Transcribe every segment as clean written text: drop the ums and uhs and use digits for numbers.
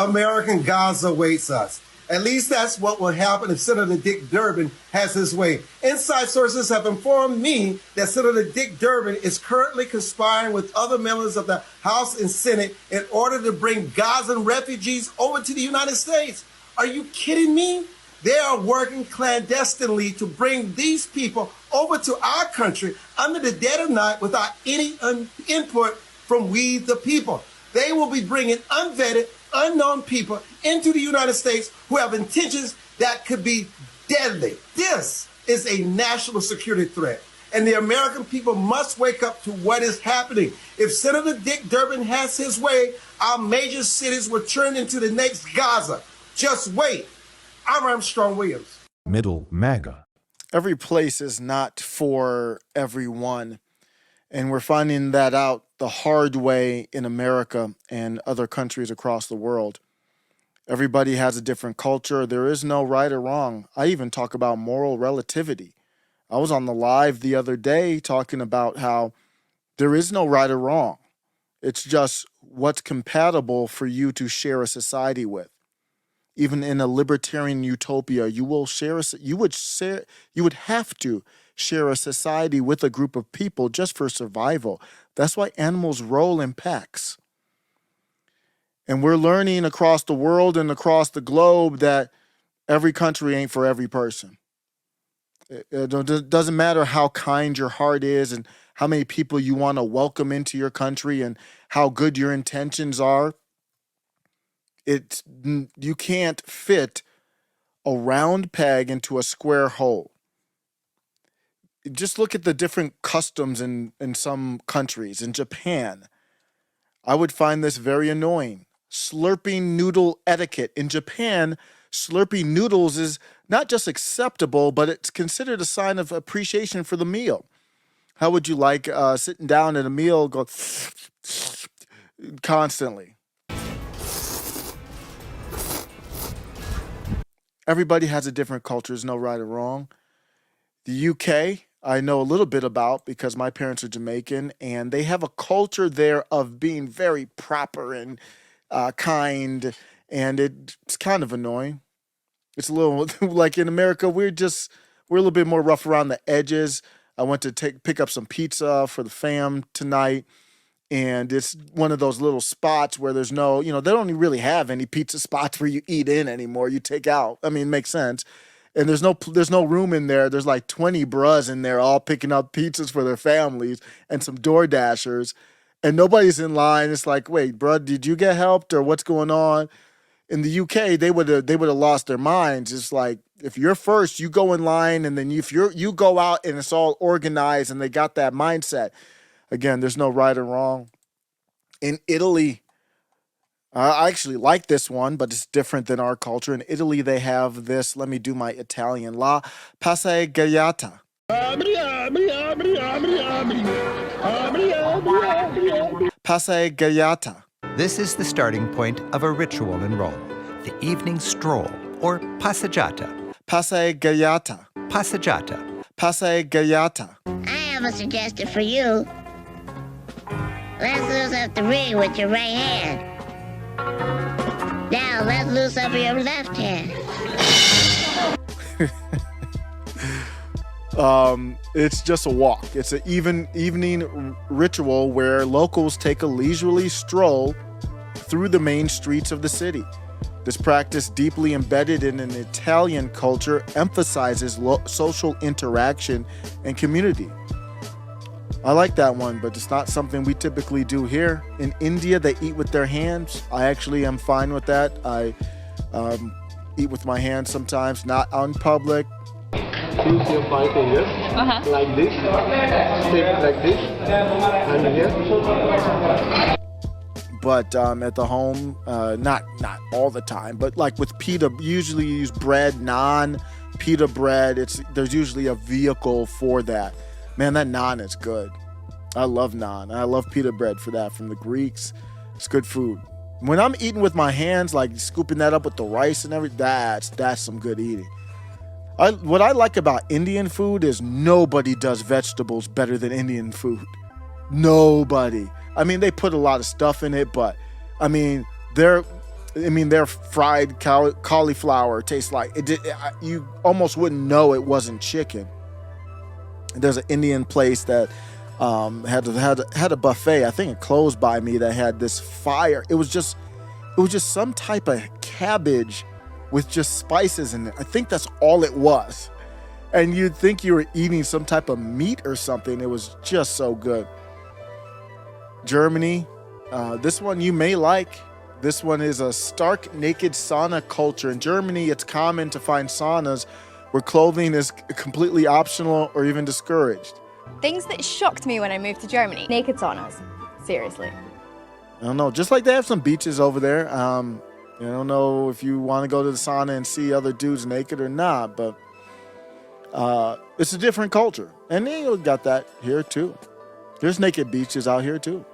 American Gaza awaits us. At least that's what will happen if Senator Dick Durbin has his way. Inside sources have informed me that Senator Dick Durbin is currently conspiring with other members of the House and Senate in order to bring Gazan refugees over to the United States. Are you kidding me? They are working clandestinely to bring these people over to our country under the dead of night without any input from we the people. They will be bringing unvetted, unknown people into the United States who have intentions that could be deadly. This is a national security threat, and the American people must wake up to what is happening. If Senator Dick Durbin has his way, our major cities will turn into the next Gaza. Just wait. I'm Armstrong Williams. Middle MAGA. Every place is not for everyone. And we're finding that out the hard way in America and other countries across the world. Everybody has a different culture. There is no right or wrong. I even talk about moral relativity. I was on the live the other day talking about how there is no right or wrong. It's just what's compatible for you to share a society with. Even in a libertarian utopia, you would have to share a society with a group of people just for survival. That's why animals roll in packs. And we're learning across the world and across the globe that every country ain't for every person. It doesn't matter how kind your heart is and how many people you want to welcome into your country and how good your intentions are. You can't fit a round peg into a square hole. Just look at the different customs in some countries. In Japan, I would find this very annoying. Slurping noodle etiquette. In Japan, slurping noodles is not just acceptable, but it's considered a sign of appreciation for the meal. How would you like sitting down at a meal, go constantly? Everybody has a different culture. There's no right or wrong. The UK, I know a little bit about because my parents are Jamaican, and they have a culture there of being very proper and kind, and it's kind of annoying. It's a little like in America, we're a little bit more rough around the edges. I went to pick up some pizza for the fam tonight, and it's one of those little spots where there's no, they don't really have any pizza spots where you eat in anymore. You take out. I mean, it makes sense. And there's no room in there. There's like 20 bras in there all picking up pizzas for their families and some Door Dashers. And nobody's in line. It's like, wait, bro, did you get helped or what's going on? In the UK, they would have lost their minds. It's like, if you're first, you go in line, and then if you go out and it's all organized and they got that mindset. Again, there's no right or wrong. In Italy, I actually like this one, but it's different than our culture. In Italy, they have this, let me do my Italian, La Passeggiata. Passeggiata. This is the starting point of a ritual in Rome, the evening stroll, or passeggiata. Passeggiata. Passeggiata. Passeggiata. I have a suggestion for you. Let's loose up the ring with your right hand. Now let's loose up your left hand. It's just a walk. It's an evening ritual where locals take a leisurely stroll through the main streets of the city. This practice, deeply embedded in an Italian culture, emphasizes social interaction and community. I like that one, but it's not something we typically do here. In India, they eat with their hands. I actually am fine with that. I eat with my hands sometimes, not on public. Use your 5 fingers like this, stick like this, and here. But at the home, not all the time, but like with pita, usually you use bread, naan, pita bread. There's usually a vehicle for that. Man, that naan is good. I love naan. I love pita bread for that from the Greeks. It's good food. When I'm eating with my hands, like scooping that up with the rice and everything, that's some good eating. What I like about Indian food is nobody does vegetables better than Indian food. Nobody. I mean, they put a lot of stuff in it, but I mean, I mean, their fried cauliflower tastes like you almost wouldn't know it wasn't chicken. There's an Indian place that had a buffet. I think it closed by me that had this fire. It was just some type of cabbage with just spices in it. I think that's all it was. And you'd think you were eating some type of meat or something. It was just so good. Germany, this one you may like. This one is a stark naked sauna culture. In Germany, it's common to find saunas where clothing is completely optional or even discouraged. Things that shocked me when I moved to Germany. Naked saunas. Seriously. I don't know. Just like they have some beaches over there. I don't know if you want to go to the sauna and see other dudes naked or not, but it's a different culture. And you got that here too. There's naked beaches out here too.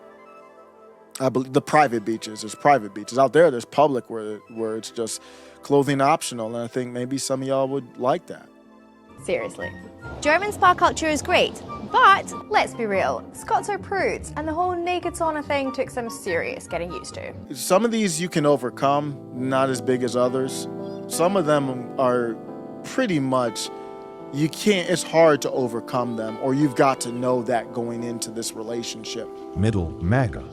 I believe the private beaches. There's private beaches out there. There's public where it's just clothing optional, and I think maybe some of y'all would like that. Seriously. German spa culture is great, but let's be real, Scots are prudes, and the whole naked sauna thing took some serious getting used to. Some of these you can overcome, not as big as others. Some of them are pretty much, it's hard to overcome them, or you've got to know that going into this relationship. Middle MAGA.